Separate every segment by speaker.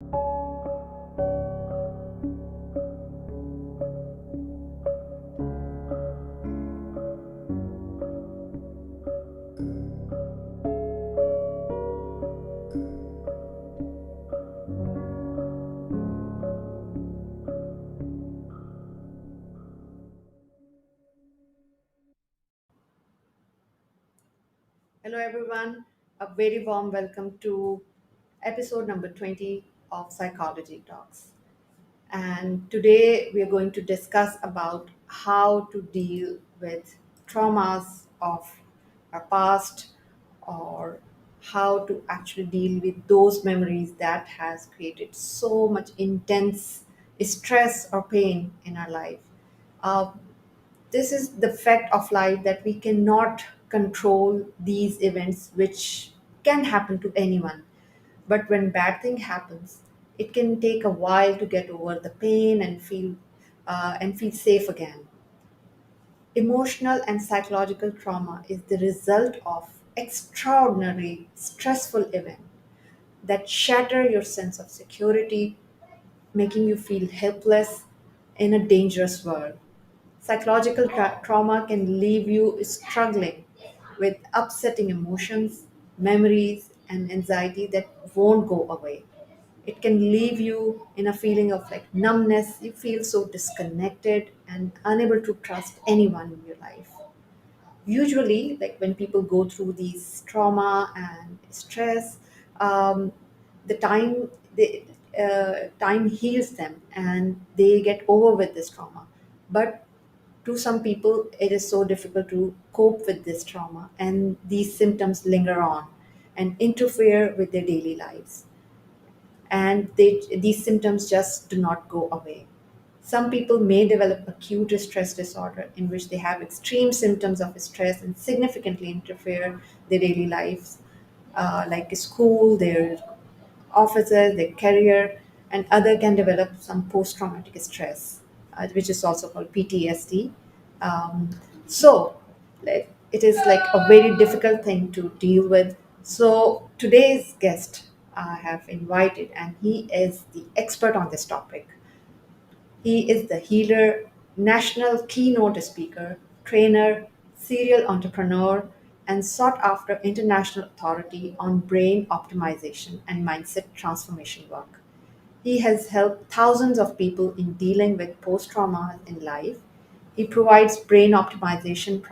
Speaker 1: Hello, everyone. A very warm welcome to episode number 20 of Psychology Talks. And today we are going to discuss about how to deal with traumas of our past or how to actually deal with those memories that has created so much intense stress or pain in our life. Uh, this is the fact of life that we cannot control these events which can happen to anyone, but when bad thing happens it can take a while to get over the pain and feel safe again. Emotional and psychological trauma is the result of extraordinary stressful event that shatter your sense of security, making you feel helpless in a dangerous world. Psychological trauma can leave you struggling with upsetting emotions, memories, and anxiety that won't go away. It can leave you in a feeling of like numbness. You feel so disconnected and unable to trust anyone in your life. Usually, like when people go through these trauma and stress, um, the time heals them and they get over with this trauma. But to some people it is so difficult to cope with this trauma, and these symptoms linger on and interfere with their daily lives, and these symptoms just do not go away. Some people may develop acute stress disorder in which they have extreme symptoms of stress and significantly interfere their daily lives, like school, their offices, their career, and other can develop some post-traumatic stress, which is also called PTSD. Um, so it is like a very difficult thing to deal with. So today's guest I have invited, and he is the expert on this topic. He is the healer, national keynote speaker, trainer, serial entrepreneur, and sought after international authority on brain optimization and mindset transformation work. He has helped thousands of people in dealing with post trauma in life. He provides brain optimization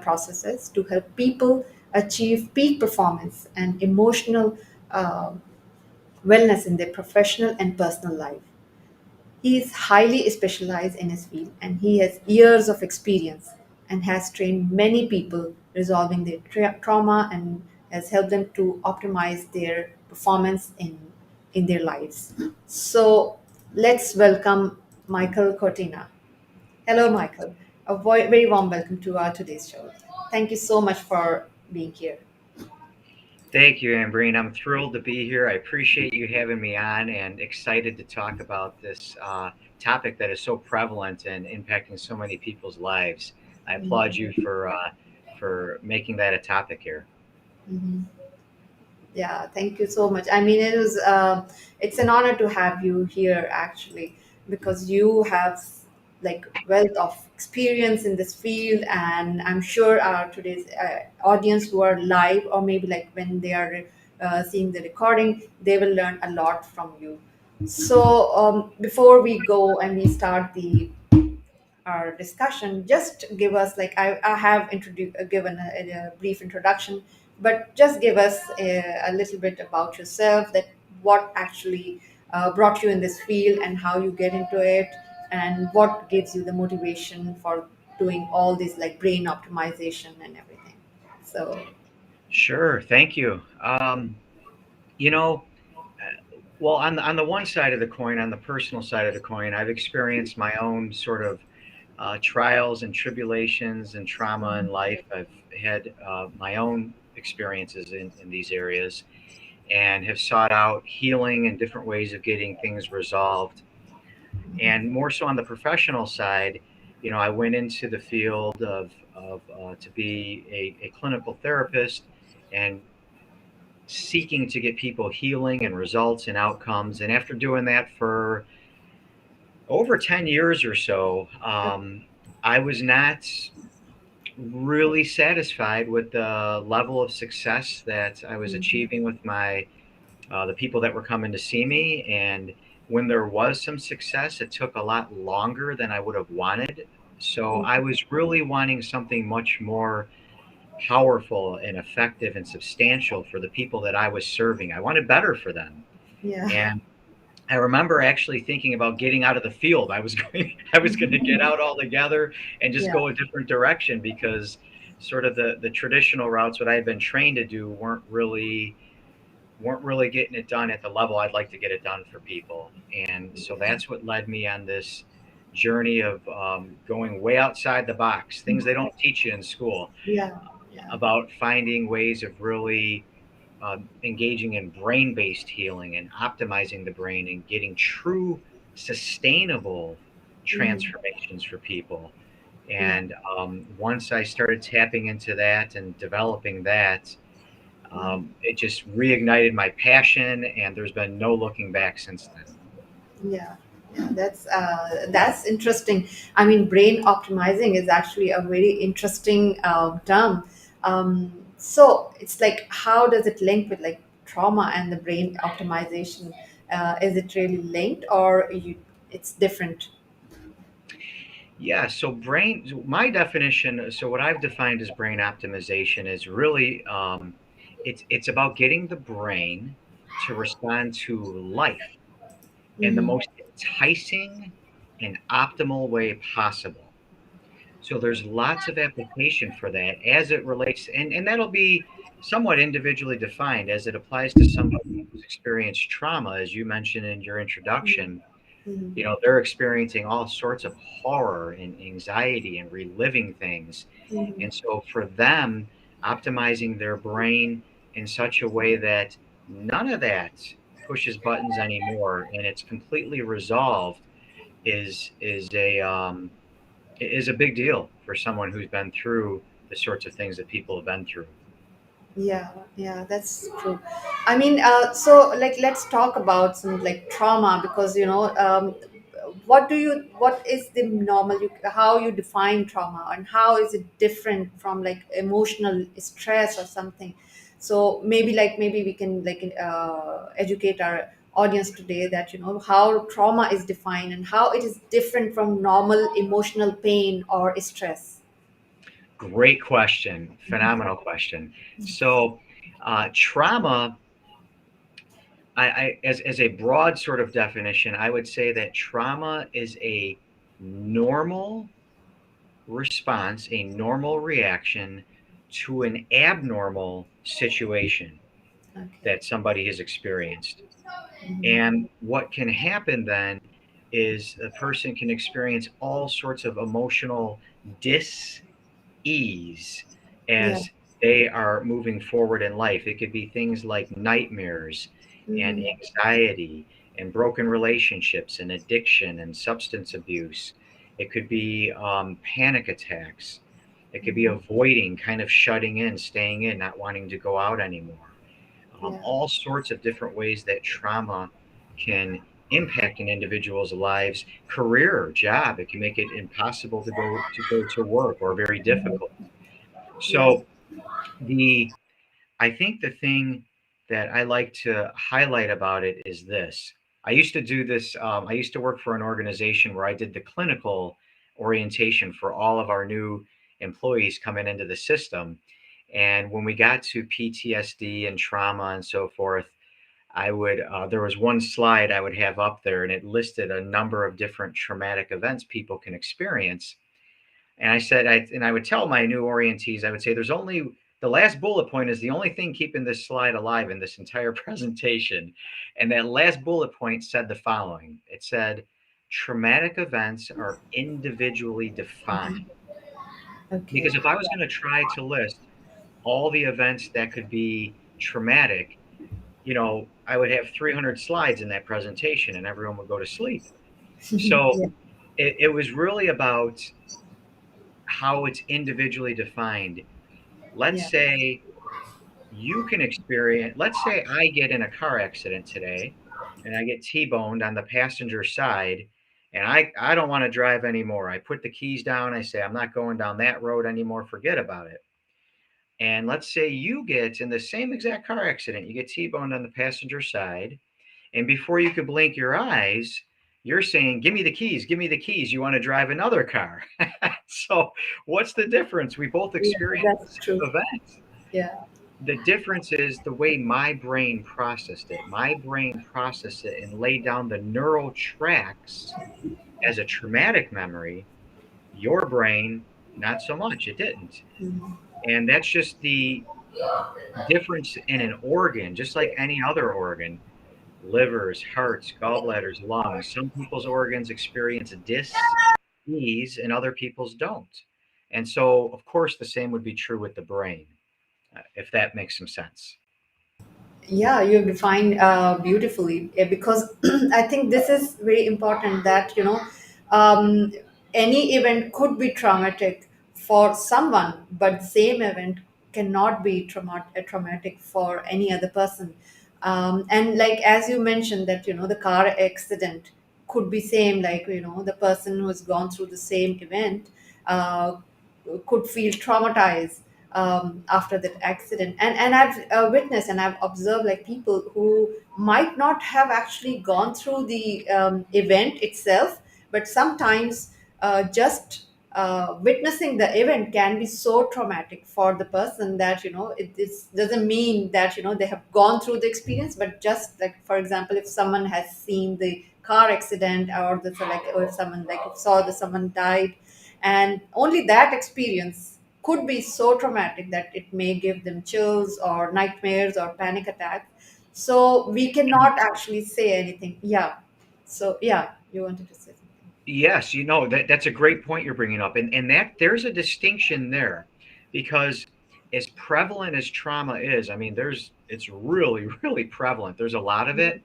Speaker 1: processes to help people achieve peak performance and emotional uh, wellness in their professional and personal life. He is highly specialized in his field and he has years of experience and has trained many people resolving their trauma and has helped them to optimize their performance in their lives. So let's welcome Michael Cortina. Hello, Michael. A very warm welcome to our today's show. Thank you so much for being here.
Speaker 2: Thank you, Ambreen. I'm thrilled to be here. I appreciate you having me on and excited to talk about this topic that is so prevalent and impacting so many people's lives. I applaud you
Speaker 1: Mhm.
Speaker 2: for making that a topic here.
Speaker 1: Mhm. Yeah, thank you so much. I mean, it's an honor to have you here actually, because you have like wealth of experience in this field, and I'm sure our today's audience who are live or maybe like when they are seeing the recording, they will learn a lot from you. So before we go and we start the our discussion, just give us like I have given a brief introduction, but just give us a little bit about yourself, that what actually brought you in this field and how you get into it, and what gives you the motivation for doing all this like brain optimization and everything. So
Speaker 2: Sure, thank you. You know, well, on the one side of the coin, on the personal side of the coin, I've experienced my own sort of trials and tribulations and trauma in life. I've had my own experiences in these areas and have sought out healing and different ways of getting things resolved. And more so on the professional side, I went into the field of to be a clinical therapist and seeking to get people healing and results and outcomes. And after doing that for over 10 years or so, I was not really satisfied with the level of success that I was
Speaker 1: Mhm.
Speaker 2: achieving with my the people that were coming to see me. And when there was some success, it took a lot longer than I would have wanted. So I was really wanting something much more powerful and effective and substantial for the people that I was serving. I wanted better for them.
Speaker 1: Yeah.
Speaker 2: And I remember actually thinking about getting out of the field. I was going I was going to get out altogether and just
Speaker 1: Yeah.
Speaker 2: go a different direction because sort of the traditional routes what I had been trained to do weren't really getting it done at the level I'd like to get it done for people. And so
Speaker 1: Yeah.
Speaker 2: that's what led me on this journey of going way outside the box, things they don't teach you in school,
Speaker 1: Yeah. Yeah.
Speaker 2: about finding ways of really engaging in brain based healing and optimizing the brain and getting true sustainable
Speaker 1: Mhm.
Speaker 2: transformations for people.
Speaker 1: Yeah.
Speaker 2: And once I started tapping into that and developing that,
Speaker 1: Mhm.
Speaker 2: it just reignited my passion, and there's been no looking back since then.
Speaker 1: Yeah, yeah, that's interesting. I mean, brain optimizing is actually a very interesting term. So it's like, how does it link with like trauma and the brain optimization? Is it really linked, or it's different?
Speaker 2: Yeah, so my definition, so what I've defined as brain optimization is really it's about getting the brain to respond to life in the
Speaker 1: Hmm.
Speaker 2: most enticing and optimal way possible. So there's lots of application for that as it relates, and that'll be somewhat individually defined as it applies to somebody who's experienced trauma, as you mentioned in your introduction.
Speaker 1: Hmm.
Speaker 2: They're experiencing all sorts of horror and anxiety and reliving things.
Speaker 1: Hmm.
Speaker 2: And so for them, optimizing their brain in such a way that none of that pushes buttons anymore and it's completely resolved is a big deal for someone who's been through the sorts of things that people have been through.
Speaker 1: Yeah, yeah, that's true. I mean, so like, let's talk about some like trauma, because what is the normal, how you define trauma, and how is it different from like emotional stress or something? So maybe we can like educate our audience today that how trauma is defined and how it is different from normal emotional pain or stress.
Speaker 2: Great question. Phenomenal question. So, trauma, as a broad sort of definition, I would say that trauma is a normal response, a normal reaction to an abnormal situation
Speaker 1: Okay.
Speaker 2: that somebody has experienced.
Speaker 1: Mhm.
Speaker 2: And what can happen then is a person can experience all sorts of emotional dis ease
Speaker 1: Yeah.
Speaker 2: as they are moving forward in life. It could be things like nightmares and
Speaker 1: Mhm.
Speaker 2: anxiety and broken relationships and addiction and substance abuse. It could be panic attacks. It could be
Speaker 1: Mhm.
Speaker 2: avoiding, kind of shutting in, staying in, not wanting to go out anymore.
Speaker 1: Yeah.
Speaker 2: All sorts of different ways that trauma can impact an individual's lives, career, job. It can make it impossible to go to work or very difficult.
Speaker 1: Yeah.
Speaker 2: So the I think the thing that I like to highlight about it is this. I used to do this. I used to work for an organization where I did the clinical orientation for all of our new employees coming into the system. And when we got to PTSD and trauma and so forth, there was one slide I would have up there, and it listed a number of different traumatic events people can experience. And I would tell my new orientees, I would say, there's only the last bullet point is the only thing keeping this slide alive in this entire presentation. And that last bullet point said the following. It said, traumatic events are individually defined.
Speaker 1: Okay.
Speaker 2: Because if I was going to try to list all the events that could be traumatic, I would have 300 slides in that presentation and everyone would go to sleep. So
Speaker 1: Yeah.
Speaker 2: it was really about how it's individually defined. Let's
Speaker 1: Yeah.
Speaker 2: say you can experience, let's say I get in a car accident today and I get T-boned on the passenger side and I don't want to drive anymore. I put the keys down. I say, I'm not going down that road anymore. Forget about it. And let's say you get in the same exact car accident, you get T-boned on the passenger side. And before you could blink your eyes, you're saying, give me the keys, give me the keys. You want to drive another car. So what's the difference? We both
Speaker 1: Yeah,
Speaker 2: experienced the
Speaker 1: that's true.
Speaker 2: same event.
Speaker 1: Yeah.
Speaker 2: The difference is the way my brain processed it. My brain processed it and laid down the neural tracks as a traumatic memory. Your brain, not so much. It didn't.
Speaker 1: Mhm.
Speaker 2: And that's just the difference in an organ, just like any other organ. Livers, hearts, gallbladders, lungs. Some people's organs experience dis-ease and other people's don't. And so, of course, the same would be true with the brain, if that makes some sense.
Speaker 1: Yeah, you defined beautifully, because I think this is very important that, um, any event could be traumatic for someone, but same event cannot be traumatic for any other person. And like as you mentioned that, the car accident could be same, like, the person who has gone through the same event uh, could feel traumatized after that accident. And I've witnessed and I've observed like people who might not have actually gone through the event itself, but sometimes just witnessing the event can be so traumatic for the person that, doesn't mean that, they have gone through the experience, but just like, for example, if someone has seen the car accident, or the, so like, or if someone like saw that someone died, and only that experience could be so traumatic that it may give them chills or nightmares or panic attacks. So we cannot actually say anything. Yeah. So yeah, you wanted to say something.
Speaker 2: Yes, that's a great point you're bringing up, and that there's a distinction there, because as prevalent as trauma is, I mean, it's really really prevalent. There's a lot of it,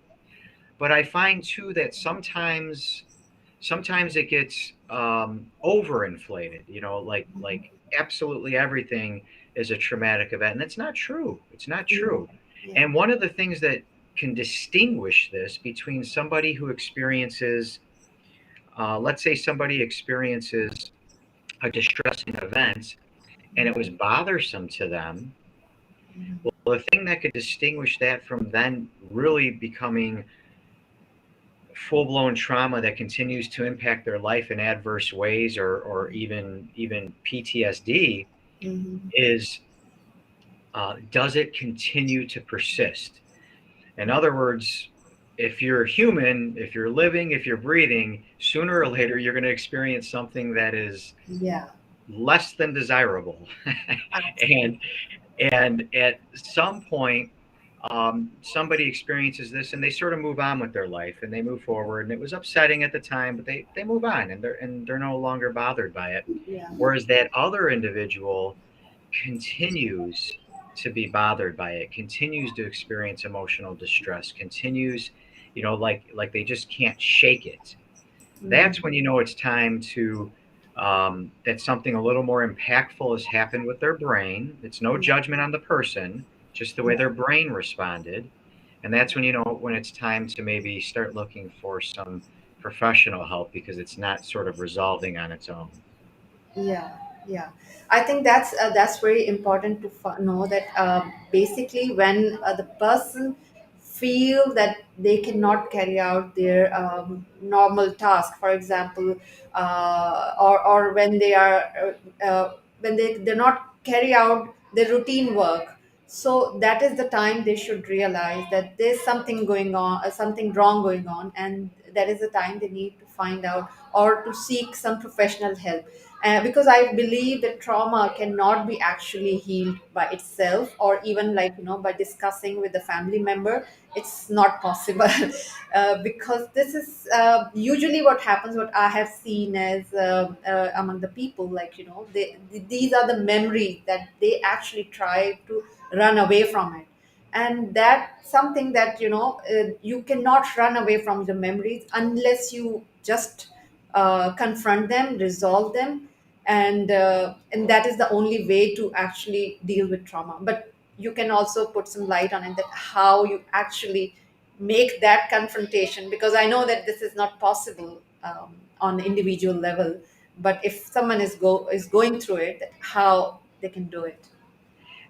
Speaker 2: but I find too that sometimes it gets overinflated. Like absolutely everything is a traumatic event, and it's not true. It's not
Speaker 1: Yeah.
Speaker 2: true.
Speaker 1: Yeah.
Speaker 2: And one of the things that can distinguish this between somebody who experiences, let's say somebody experiences a distressing event and it was bothersome to them.
Speaker 1: Mhm.
Speaker 2: Well, the thing that could distinguish that from then really becoming full blown trauma that continues to impact their life in adverse ways, or even PTSD,
Speaker 1: Mhm.
Speaker 2: is, does it continue to persist? In other words, if you're human, if you're living, if you're breathing, sooner or later you're going to experience something that is
Speaker 1: Yeah.
Speaker 2: less than desirable.
Speaker 1: Absolutely.
Speaker 2: and and at some point, somebody experiences this and they sort of move on with their life and they move forward, and it was upsetting at the time, but they move on, and they're no longer bothered by it.
Speaker 1: Yeah.
Speaker 2: Whereas that other individual continues to be bothered by it, continues to experience emotional distress, continues, like they just can't shake it. That's
Speaker 1: Mhm.
Speaker 2: when it's time to, that something a little more impactful has happened with their brain. It's no
Speaker 1: Yeah.
Speaker 2: judgment on the person, just the way
Speaker 1: Yeah.
Speaker 2: their brain responded. And that's when it's time to maybe start looking for some professional help, because it's not sort of resolving on its own.
Speaker 1: Yeah, yeah. I think that's very important to know that, basically when the person feel that they cannot carry out their normal task, for example, or when they are when they're not carry out the routine work. So that is the time they should realize that there's something going on, something wrong going on, and that is the time they need to find out or to seek some professional help. Because I believe that trauma cannot be actually healed by itself, or even like, by discussing with a family member. It's not possible. Because this is usually what happens. What I have seen as among the people, like, these are the memories that they actually try to run away from it. And that something that, you cannot run away from the memories unless you just confront them, resolve them, and that is the only way to actually deal with trauma. But you can also put some light on it, that how you actually make that confrontation, because I know that this is not possible on the individual level, but if someone is going through it, that how they can do it.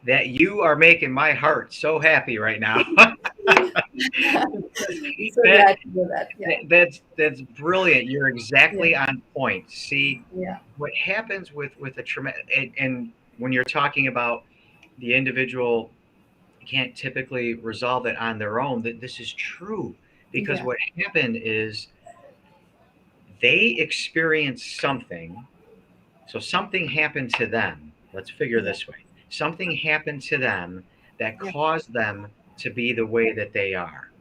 Speaker 2: That you are making my heart so happy right now.
Speaker 1: I'm so
Speaker 2: that,
Speaker 1: glad to do that. Yeah.
Speaker 2: that's brilliant. You're
Speaker 1: Yeah.
Speaker 2: exactly on point. See,
Speaker 1: Yeah.
Speaker 2: what happens with a trauma, and when you're talking about the individual can't typically resolve it on their own, that this is true, because
Speaker 1: Yeah.
Speaker 2: what happened is they experienced something. So something happened to them. Let's figure
Speaker 1: Yeah.
Speaker 2: this way. Something happened to them that
Speaker 1: Yeah.
Speaker 2: caused them to be the way that they are.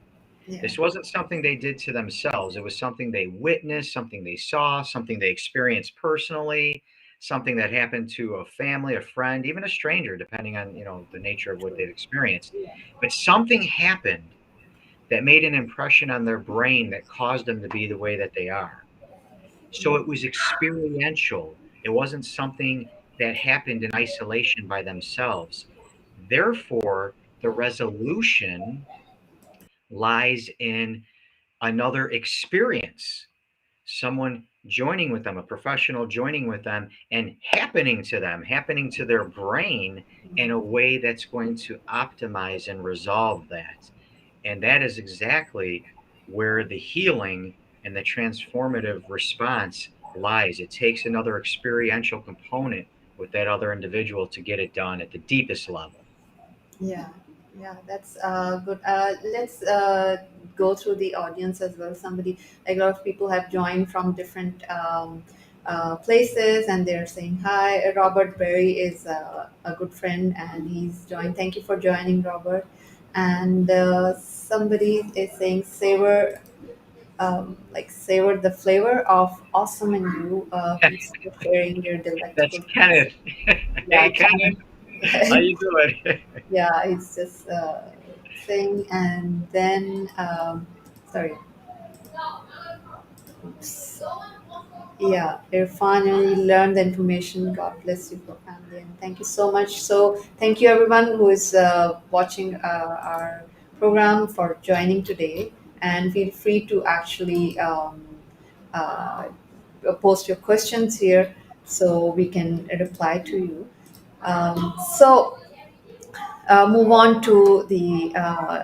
Speaker 1: Yeah.
Speaker 2: This wasn't something they did to themselves. It was something they witnessed, something they saw, something they experienced personally, something that happened to a family, a friend, even a stranger, depending on, the nature of what
Speaker 1: True.
Speaker 2: they've experienced.
Speaker 1: Yeah.
Speaker 2: But something happened that made an impression on their brain that caused them to be the way that they are. So
Speaker 1: Yeah.
Speaker 2: it was experiential. It wasn't something that happened in isolation by themselves. Therefore, the resolution lies in another experience, someone joining with them, a professional joining with them, and happening to their brain in a way that's going to optimize and resolve that. And that is exactly where the healing and the transformative response lies. It takes another experiential component with that other individual to get it done at the deepest level.
Speaker 1: Yeah, yeah, that's good. Let's go through the audience as well. Somebody, like a lot of people have joined from different places, and they're saying hi. Robert Berry is a good friend, and he's joined. Thank you for joining, Robert. And somebody is saying savor, like savor the flavor of awesome in you. Thanks for sharing your
Speaker 2: That's
Speaker 1: delectable.
Speaker 2: Kenneth.
Speaker 1: Yeah,
Speaker 2: Hey, Kenneth, how you doing?
Speaker 1: yeah, it's just thing. And then sorry, oops. Yeah, Irfan, you learned the information. God bless you for family, and thank you so much. So thank you everyone who is watching our program, for joining today, and feel free to actually uh, post your questions here so we can reply to you. So move on to the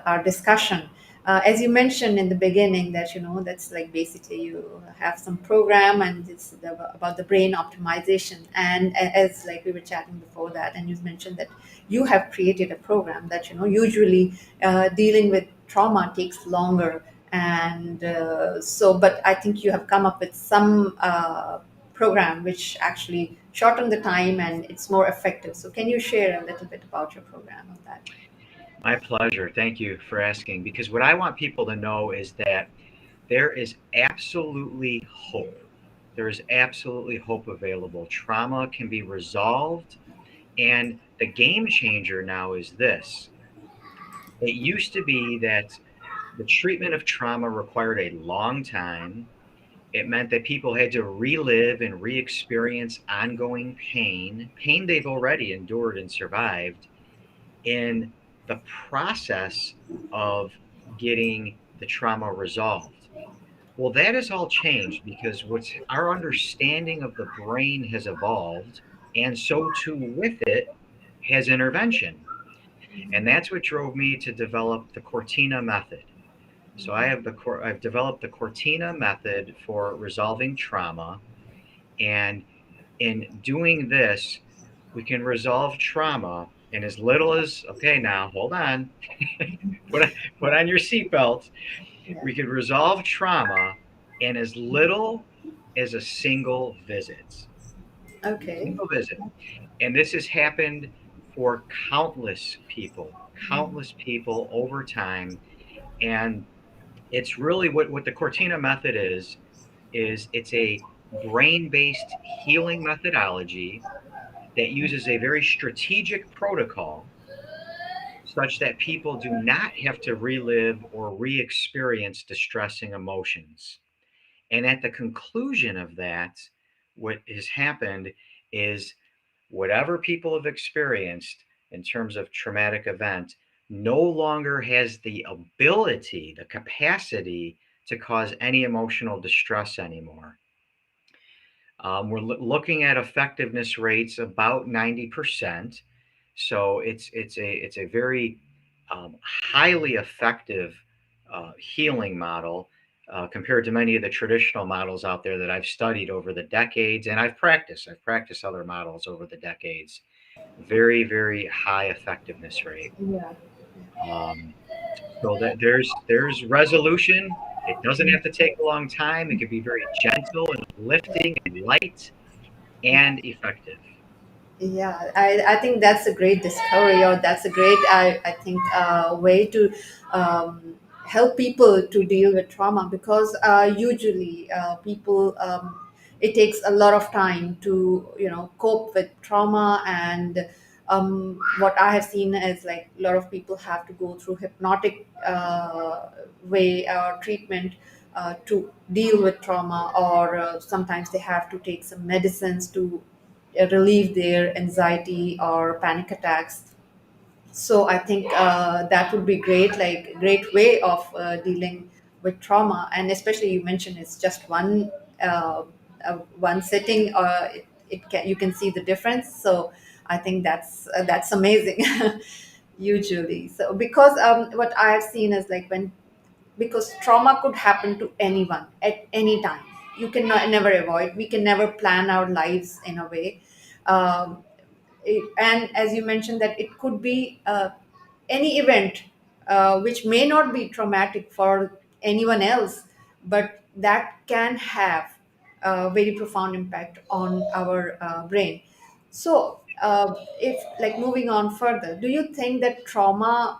Speaker 1: our discussion. As you mentioned in the beginning, that that's like basically you have some program, and it's about the brain optimization. And as like we were chatting before that, and you mentioned that you have created a program that usually dealing with trauma takes longer. And so, but I think you have come up with some program which actually shorten the time and it's more effective. So can you share a little bit about your program on that?
Speaker 2: My pleasure. Thank you for asking. Because what I want people to know is that there is absolutely hope. There is absolutely hope available. Trauma can be resolved. And the game changer now is this: it used to be that the treatment of trauma required a long time. It meant that people had to relive and re experience ongoing pain they've already endured and survived, in the process of getting the trauma resolved. Well, that has all changed because what's our understanding of the brain has evolved, and so too with it has intervention. And that's what drove me to develop the Cortina method. So I've developed the Cortina method for resolving trauma, and in doing this, we can resolve trauma in as little as, okay, now hold on, put on, put on your seatbelt.
Speaker 1: Yeah.
Speaker 2: We can resolve trauma in as little as a single visit.
Speaker 1: Okay.
Speaker 2: Single visit. And this has happened for countless people over time. And it's really what the Cortina method is it's a brain-based healing methodology that uses a very strategic protocol such that people do not have to relive or re-experience distressing emotions. And at the conclusion of that, what has happened is whatever people have experienced, in terms of traumatic event no longer has the ability, the capacity to cause any emotional distress anymore. We're looking at effectiveness rates about 90%. So it's a very highly effective healing model compared to many of the traditional models out there that I've studied over the decades, and I've practiced. I've practiced other models over the decades. Very, very high effectiveness rate.
Speaker 1: Yeah.
Speaker 2: Um, so that there's resolution. It doesn't have to take a long time. It can be very gentle and lifting and light and effective.
Speaker 1: Yeah, I think that's a great discovery, or that's a great, I think, way to help people to deal with trauma, because usually people, it takes a lot of time to, cope with trauma. And what I have seen is like a lot of people have to go through hypnotic way or treatment to deal with trauma, or sometimes they have to take some medicines to relieve their anxiety or panic attacks. So I think that would be great, like great way of dealing with trauma. And especially you mentioned it's just uh, one sitting, it can, you can see the difference. So I think that's amazing. Usually, so because what I have seen is like when, because trauma could happen to anyone at any time. You can never avoid, we can never plan our lives in a way. um, and as you mentioned that it could be any event which may not be traumatic for anyone else, but that can have a very profound impact on our brain. So if, like, moving on further, do you think that trauma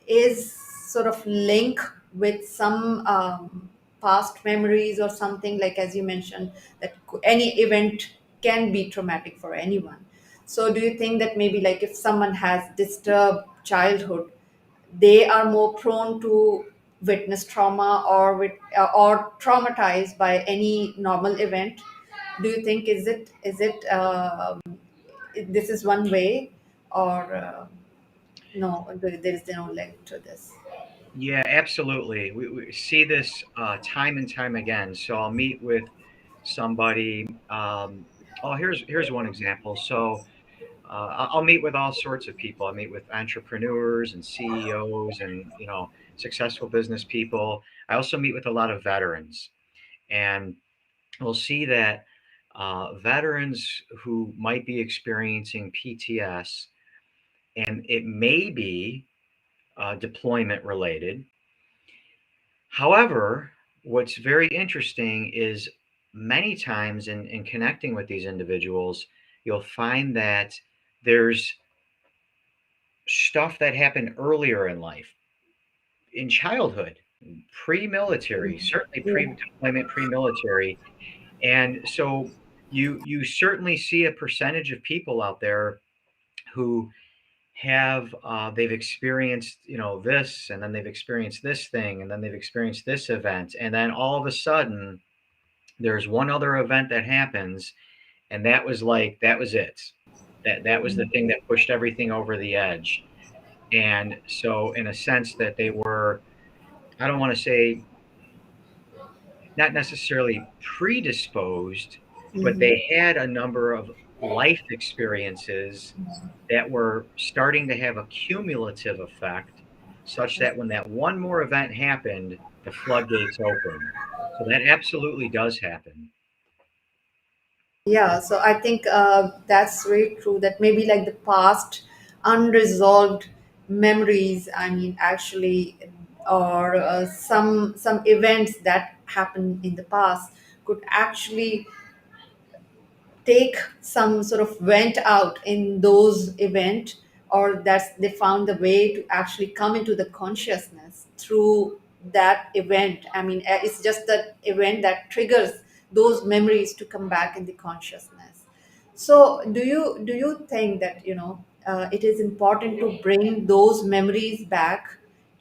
Speaker 1: is sort of link with some past memories or something, like as you mentioned that any event can be traumatic for anyone? So do you think that maybe like if someone has disturbed childhood, they are more prone to witness trauma, or traumatized by any normal event? Do you think, is it this is one way, or no, there is no link to this?
Speaker 2: Yeah, absolutely. We see this time and time again. So I'll meet with somebody. Oh, here's one example. So I'll meet with all sorts of people. I meet with entrepreneurs and CEOs and successful business people. I also meet with a lot of veterans, and we'll see that veterans who might be experiencing PTS, and it may be deployment related. However, what's very interesting is many times in connecting with these individuals, you'll find that there's stuff that happened earlier in life, in childhood, pre-military, certainly
Speaker 1: Yeah.
Speaker 2: pre-deployment, pre-military. And so you certainly see a percentage of people out there who have they've experienced this, and then they've experienced this thing, and then they've experienced this event, and then all of a sudden there's one other event that happens, and that was it. That was the thing that pushed everything over the edge. And so in a sense that they were, I don't want to say, not necessarily predisposed, but
Speaker 1: Mhm.
Speaker 2: they had a number of life experiences that were starting to have a cumulative effect, such that when that one more event happened, the floodgates opened. So that absolutely does happen.
Speaker 1: Yeah, so I think that's very true, that maybe like the past unresolved memories, I mean, actually, or some events that happened in the past could actually take some sort of went out in those event, or that's they found the way to actually come into the consciousness through that event. I mean, it's just that event that triggers those memories to come back in the consciousness. So do you think that it is important to bring those memories back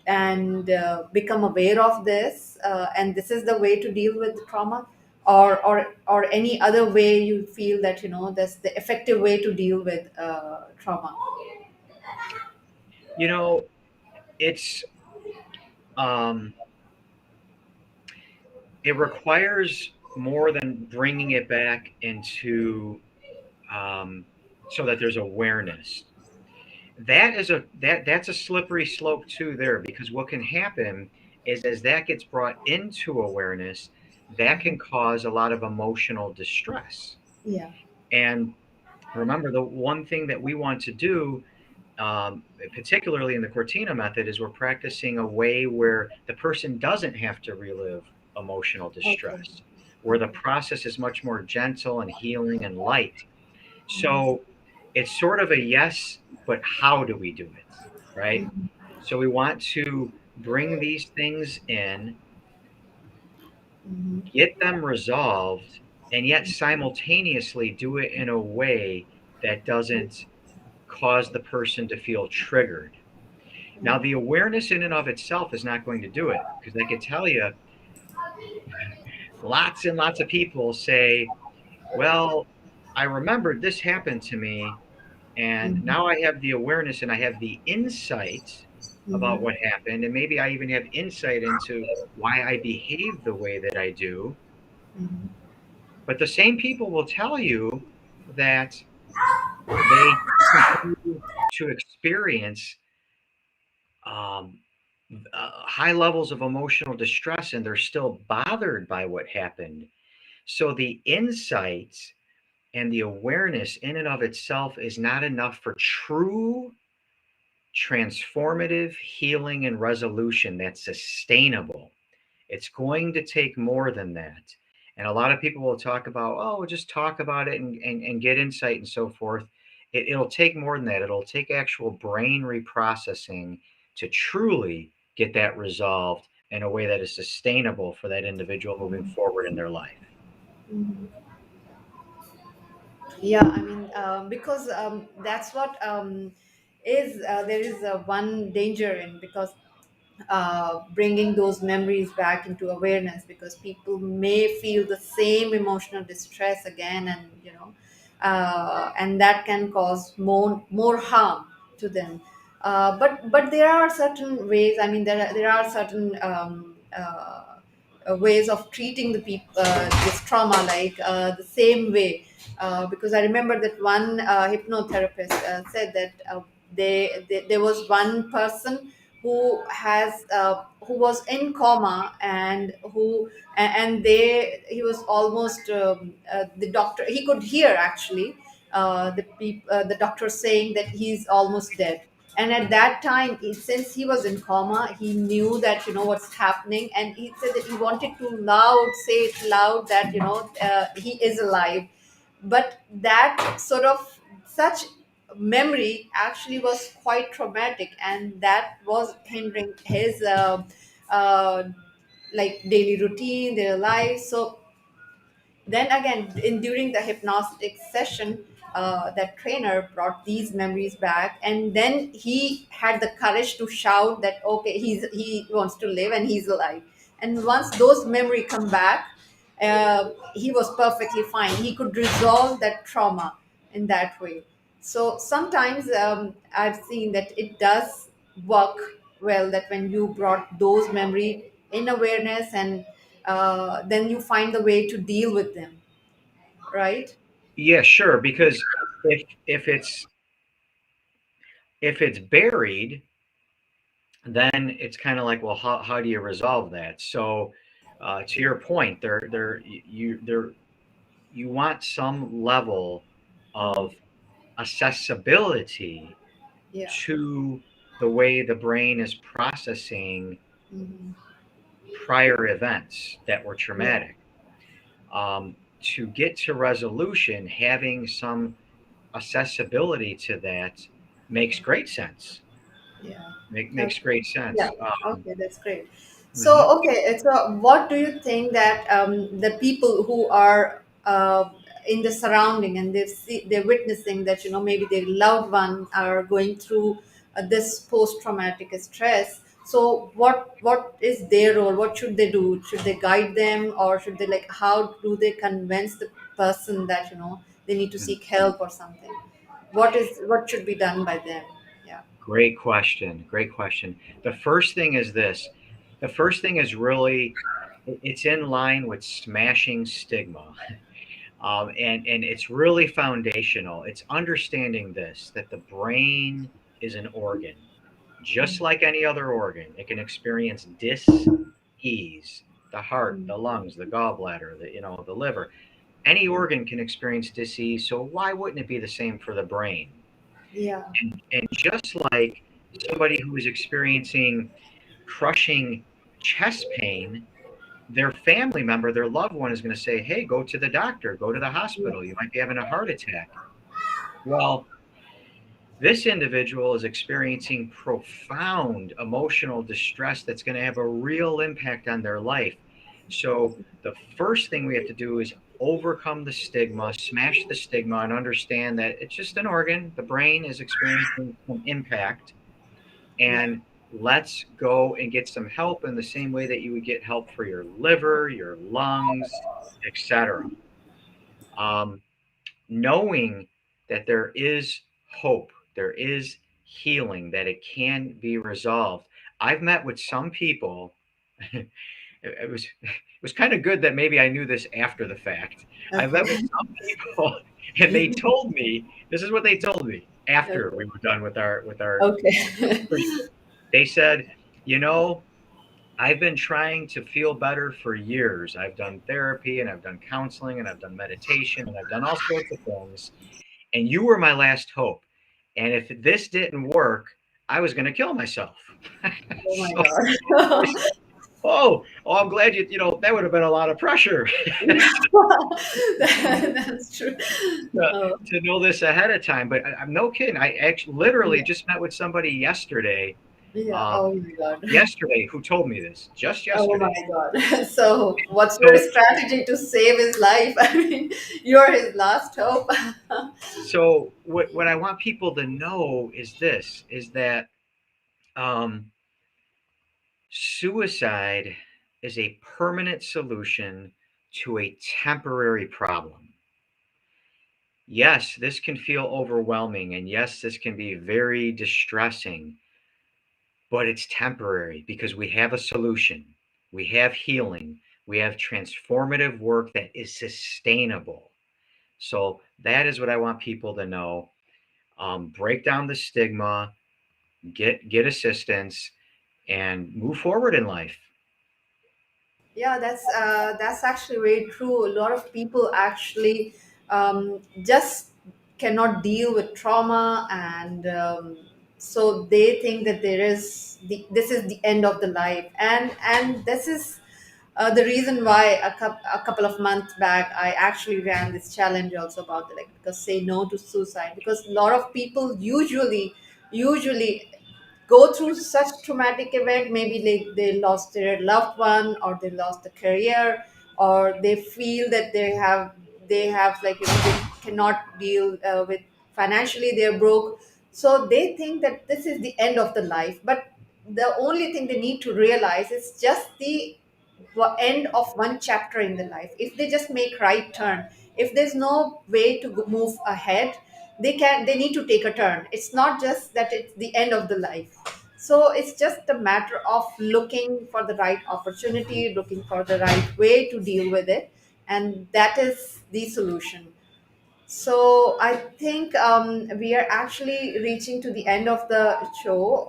Speaker 1: and become aware of this, and this is the way to deal with trauma, or any other way you feel that that's the effective way to deal with trauma?
Speaker 2: You know, it's um, it requires more than bringing it back into um, so that there's awareness. That's a slippery slope too there, because what can happen is as that gets brought into awareness, that can cause a lot of emotional distress.
Speaker 1: Yeah.
Speaker 2: And remember, the one thing that we want to do, particularly in the Cortina method, is we're practicing a way where the person doesn't have to relive emotional
Speaker 1: Okay.
Speaker 2: distress, where the
Speaker 1: Okay.
Speaker 2: process is much more gentle and healing and light.
Speaker 1: Mhm.
Speaker 2: So it's sort of a yes, but how do we do it? Right?
Speaker 1: Mhm.
Speaker 2: So we want to bring these things in,
Speaker 1: Mhm.
Speaker 2: get them resolved, and yet simultaneously do it in a way that doesn't cause the person to feel triggered. Now, the awareness in and of itself is not going to do it, because I can tell you lots and lots of people say, well, I remembered this happened to me, and
Speaker 1: Mhm.
Speaker 2: now I have the awareness and I have the insight about
Speaker 1: Mhm.
Speaker 2: what happened. And maybe I even have insight into why I behave the way that I do.
Speaker 1: Mhm.
Speaker 2: But the same people will tell you that they continue to experience um, high levels of emotional distress and they're still bothered by what happened. So the insights and the awareness in and of itself is not enough for true transformative healing and resolution that's sustainable. It's going to take more than that. And a lot of people will talk about, oh, just talk about it and get insight and so forth. It'll take more than that. It'll take actual brain reprocessing to truly get that resolved in a way that is sustainable for that individual moving forward in their life.
Speaker 1: Mhm. Yeah, I mean, because that's what is there is one danger in, because bringing those memories back into awareness, because people may feel the same emotional distress again, and and that can cause more harm to them. But there are certain ways. I mean, there are certain ways of treating the people this trauma, like the same way. Because I remember that one hypnotherapist said that there was one person who was in coma, and he was almost the doctor, he could hear actually the doctor saying that he's almost dead. And at that time, since he was in coma, he knew that what's happening, and he said that he wanted to say it loud, that he is alive. But that sort of such memory actually was quite traumatic, and that was hindering his uh, like daily routine, their life. So then again, during the hypnotic session, that trainer brought these memories back, and then he had the courage to shout that okay, he wants to live and he's alive. And once those memory come back, he was perfectly fine. He could resolve that trauma in that way. So sometimes I've seen that it does work well, that when you brought those memory in awareness, and then you find the way to deal with them, right?
Speaker 2: Yeah, sure. Because if it's buried, then it's kind of like, well, how do you resolve that? So, to your point, you want some level
Speaker 1: Mhm.
Speaker 2: of accessibility
Speaker 1: Yeah.
Speaker 2: to the way the brain is processing
Speaker 1: Hmm.
Speaker 2: prior events that were
Speaker 1: Yeah.
Speaker 2: traumatic. To get to resolution, having some accessibility to that makes great sense.
Speaker 1: Yeah.
Speaker 2: Makes
Speaker 1: Okay.
Speaker 2: great
Speaker 1: Yeah.
Speaker 2: sense.
Speaker 1: Okay, that's great.
Speaker 2: Mhm.
Speaker 1: So, okay, so what do you think that the people who are in the surrounding, and they're witnessing that maybe their loved one are going through this post-traumatic stress. So, what is their role? What should they do? Should they guide them, or should they, like, how do they convince the person that they need to seek help or something? What should be done by them? Yeah.
Speaker 2: Great question. Great question. The first thing is this. The first thing is really, it's in line with smashing stigma. And it's really foundational. It's understanding this, that the brain is an organ, just like any other organ. It can experience dis-ease. The heart,
Speaker 1: Mm.
Speaker 2: the lungs, the gallbladder, the liver. Any organ can experience dis-ease. So why wouldn't it be the same for the brain?
Speaker 1: Yeah.
Speaker 2: And just like somebody who is experiencing crushing chest pain, their family member, their loved one is going to say, hey, go to the doctor, go to the hospital. You might be having a heart attack. Well, this individual is experiencing profound emotional distress that's going to have a real impact on their life. So, the first thing we have to do is overcome the stigma, smash the stigma, and understand that it's just an organ. The brain is experiencing some impact,
Speaker 1: Yeah.
Speaker 2: and let's go and get some help in the same way that you would get help for your liver, your lungs, etc. Um, Knowing that there is hope, there is healing, that it can be resolved. I've met with some people. It was kind of good that maybe I knew this after the fact. I met with
Speaker 1: Okay.
Speaker 2: some people, and they told me this is what they told me after
Speaker 1: Okay.
Speaker 2: we were done with our
Speaker 1: Okay.
Speaker 2: treatment. They said, you know, I've been trying to feel better for years. I've done therapy and I've done counseling and I've done meditation and I've done all sorts of things. And you were my last hope. And if this didn't work, I was going to kill myself.
Speaker 1: Oh my
Speaker 2: So,
Speaker 1: God.
Speaker 2: I'm glad that would have been a lot of pressure
Speaker 1: That's true.
Speaker 2: to,
Speaker 1: Oh,
Speaker 2: to know this ahead of time. But I'm no kidding. I actually literally
Speaker 1: yeah.
Speaker 2: just met with somebody
Speaker 1: Yeah.
Speaker 2: um,
Speaker 1: Oh my God.
Speaker 2: who told me this just
Speaker 1: Oh my
Speaker 2: yesterday.
Speaker 1: God. So, what's your
Speaker 2: So,
Speaker 1: strategy to save his life? I mean, you're his last hope.
Speaker 2: so what I want people to know is this: is that um, suicide is a permanent solution to a temporary problem. Yes, this can feel overwhelming, and yes, this can be very distressing, but it's temporary because we have a solution. We have healing. We have transformative work that is sustainable. So that is what I want people to know. Break down the stigma, get assistance, and move forward in life.
Speaker 1: Yeah, that's actually very true. A lot of people actually just cannot deal with trauma, and so they think that this is the end of the life, and this is the reason why a couple of months back I actually ran this challenge also about like because say no to suicide, because a lot of people usually go through such traumatic event, maybe they lost their loved one, or they lost the career, or they feel that they have like they cannot deal with financially, they're broke, so they think that this is the end of the life. But the only thing they need to realize is just the end of one chapter in the life. If they just make right turn, if there's no way to move ahead, they need to take a turn. It's not just that it's the end of the life. So it's just a matter of looking for the right opportunity, looking for the right way to deal with it, and that is the solution. So I think we are actually reaching to the end of the show.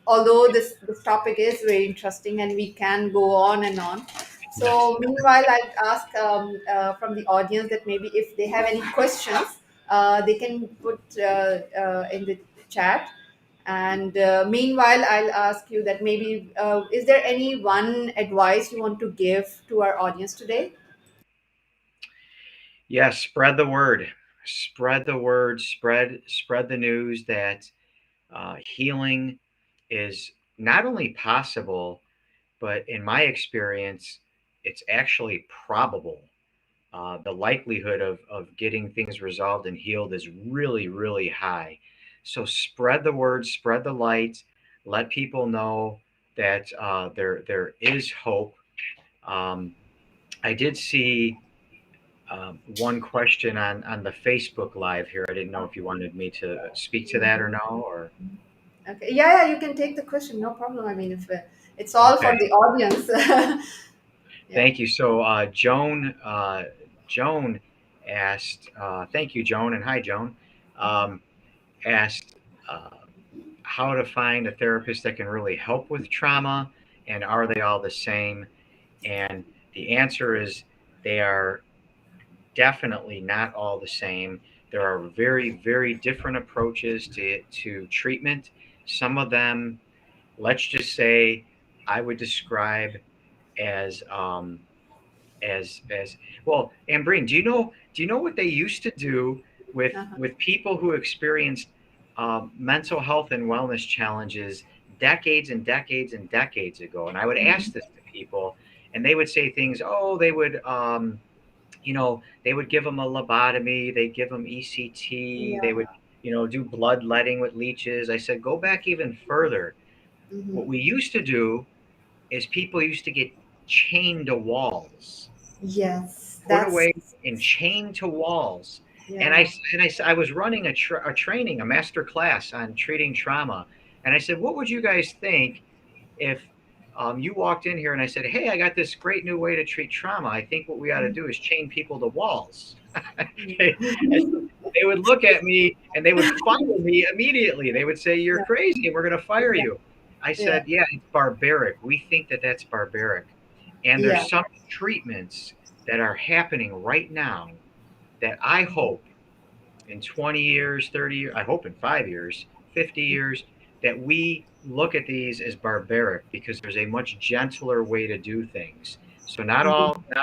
Speaker 1: Although this topic is very interesting and we can go on and on.
Speaker 2: Yes.
Speaker 1: So meanwhile, I'd ask from the audience that maybe if they have any questions, they can put in the chat. And meanwhile, I'll ask you that maybe is there any one advice you want to give to our audience today?
Speaker 2: Yes, spread the word. Spread the word. Spread the news that healing is not only possible, but in my experience, it's actually probable. The likelihood of getting things resolved and healed is really, really high. So spread the word, spread the light, let people know that there is hope. Um, I did see one question on the Facebook Live here. I didn't know if you wanted me to speak to that or no, or
Speaker 1: Okay. Yeah, you can take the question. No problem. I mean, if it's all
Speaker 2: okay.
Speaker 1: for the audience. Yeah.
Speaker 2: Thank you. So Joan asked, thank you, Joan, and hi, Joan. Um, asked how to find a therapist that can really help with trauma, and are they all the same? And the answer is they are definitely not all the same. There are very, very different approaches to treatment. Some of them, let's just say, I would describe as as well. Ambreen, do you know what they used to do
Speaker 1: Uh-huh.
Speaker 2: with people who experienced mental health and wellness challenges decades and decades and decades ago? And I would ask
Speaker 1: Mhm.
Speaker 2: this to people, and they would say things. Oh, they would. They would give them a lobotomy, they'd give them ECT, they would,
Speaker 1: Yeah.
Speaker 2: do bloodletting with leeches. I said, go back even further.
Speaker 1: Hmm.
Speaker 2: What we used to do is people used to get chained to walls,
Speaker 1: Yes,
Speaker 2: put
Speaker 1: that's
Speaker 2: away and chained to walls. And
Speaker 1: yeah.
Speaker 2: I was running a training, a master class on treating trauma. And I said, what would you guys think if you walked in here and I said, hey, I got this great new way to treat trauma. I think what we ought to do is chain people to walls. they, they would look at me and they would fire me immediately. They would say, you're
Speaker 1: Yeah.
Speaker 2: crazy. We're going to fire
Speaker 1: Yeah.
Speaker 2: you. I
Speaker 1: Yeah.
Speaker 2: said, yeah, it's barbaric. We think that that's barbaric. And
Speaker 1: Yeah.
Speaker 2: there's some treatments that are happening right now that I hope in 20 years, 30 years, I hope in 5 years, 50 years, that we look at these as barbaric because there's a much gentler way to do things. So
Speaker 1: Mhm.
Speaker 2: not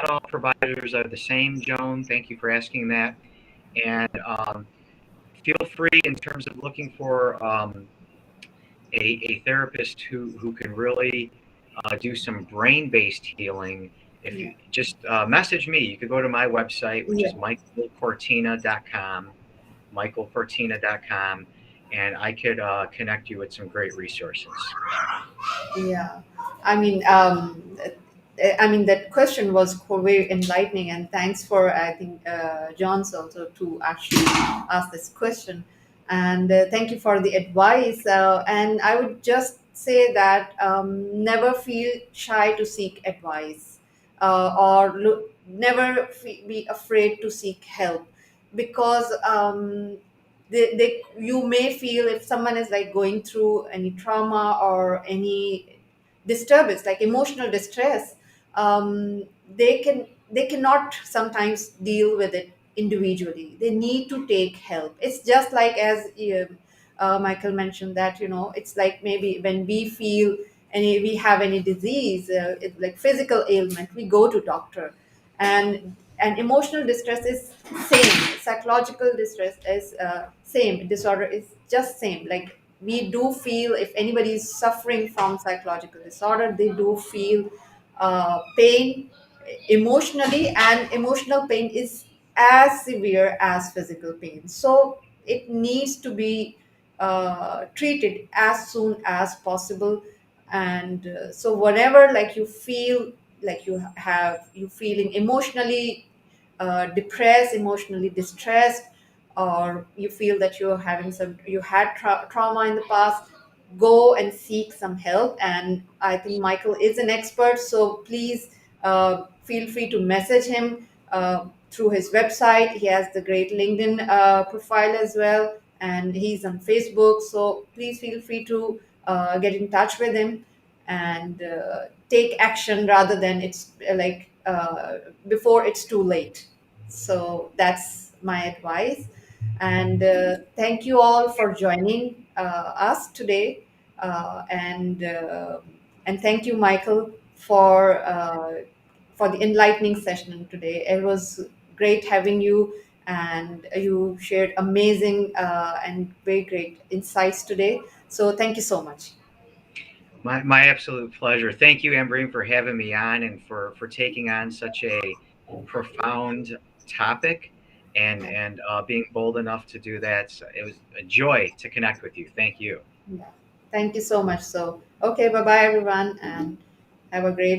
Speaker 2: all providers are the same, Joan. Thank you for asking that. And feel free in terms of looking for a therapist who can really do some brain-based healing. If
Speaker 1: Yeah.
Speaker 2: you just message me, you could go to my website, which
Speaker 1: Yeah.
Speaker 2: is michaelcortina.com, michaelcortina.com, and I could connect you with some great resources.
Speaker 1: Yeah. I mean, that question was very enlightening, and thanks for, I think, John's also to actually ask this question. And thank you for the advice. And I would just say that never feel shy to seek advice, never be afraid to seek help, because you may feel, if someone is like going through any trauma or any disturbance like emotional distress, they cannot sometimes deal with it individually. They need to take help. It's just like, as Michael mentioned, that it's like maybe when we feel we have any disease, like physical ailment, we go to doctor. And emotional distress is same, psychological distress is same, disorder is just same. Like, we do feel, if anybody is suffering from psychological disorder, they do feel pain emotionally, and emotional pain is as severe as physical pain, so it needs to be treated as soon as possible. And so whenever, like, you feel like you feeling emotionally depressed, emotionally distressed, or you feel that you had trauma in the past, go and seek some help. And I think Michael is an expert, so please feel free to message him through his website. He has the great LinkedIn profile as well, and he's on Facebook, so please feel free to get in touch with him and take action rather than it's before it's too late. So that's my advice. And thank you all for joining us today. And thank you, Michael, for the enlightening session today. It was great having you, and you shared amazing and very great insights today. So thank you so much.
Speaker 2: My absolute pleasure. Thank you, Ambreen, for having me on and for taking on such a profound topic
Speaker 1: Yeah.
Speaker 2: and being bold enough to do that. So it was a joy to connect with you. Thank you.
Speaker 1: Yeah. Thank you so much. So, okay, bye bye, everyone, and have a great